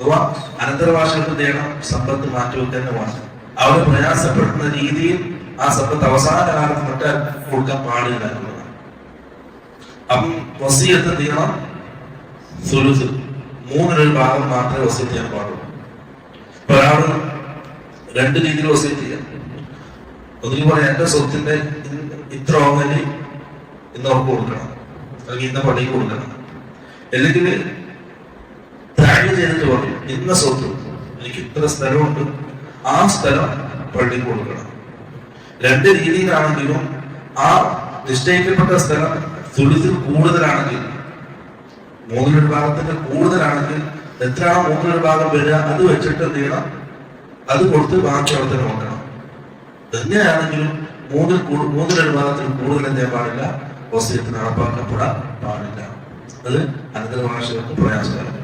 അഥവാ അനന്തരവാസികൾക്ക് നേടണം സമ്പത്ത് മാറ്റിവെക്കാൻ വേണം. അവർ പ്രയാസപ്പെടുന്ന രീതിയിൽ ആ സമ്പത്ത് അവസാന കാലത്ത് മറ്റാൽ കൊടുക്കാൻ പാടില്ല എന്നുള്ളതാണ്. അപ്പം വസിയത്ത് ചെയ്യണം സുലുസ്, 1/3 ഭാഗം മാത്രമേ വസിയത്ത് ചെയ്യാൻ പാടുള്ളൂ. ഇപ്പൊ ഒരാള് 2 രീതിയിൽ വസിയത്ത് ചെയ്യാം. ഒന്നിനും പറയാം, എന്റെ സ്വത്തിന്റെ ഇത്ര ഓങ്ങലി ഇന്ന് അവർക്ക് കൊടുക്കണം, അല്ലെങ്കിൽ ഇന്ന പള്ളിക്ക് കൊടുക്കണം. അല്ലെങ്കിൽ താഴെ ചെയ്തിട്ട് പറയും, ഇന്ന സ്വത്ത് എനിക്ക് ഇത്ര സ്ഥലമുണ്ട്, ആ സ്ഥലം പള്ളിക്ക് കൊടുക്കണം. 2 രീതിയിലാണെങ്കിലും ആ നിശ്ചയിക്കപ്പെട്ട സ്ഥലം സുലുസിൽ കൂടുതലാണെങ്കിൽ, 1/3 ഭാഗത്തിന്റെ കൂടുതലാണെങ്കിൽ എത്രയാണോ 1/3 ഭാഗം വരിക അത് വെച്ചിട്ട് എന്ത് ചെയ്യണം, അത് കൊടുത്ത് ബാക്കി അവിടെ നോക്കണം. എങ്ങനെയാണെങ്കിലും 1/3 ഭാഗത്തിൽ കൂടുതൽ എന്ത് ചെയ്യാൻ പാടില്ല, വസിയത്ത് നടപ്പാക്കപ്പെടാൻ പാടില്ല. അത് അനന്തരവാസികൾക്ക് പ്രയാസകരം.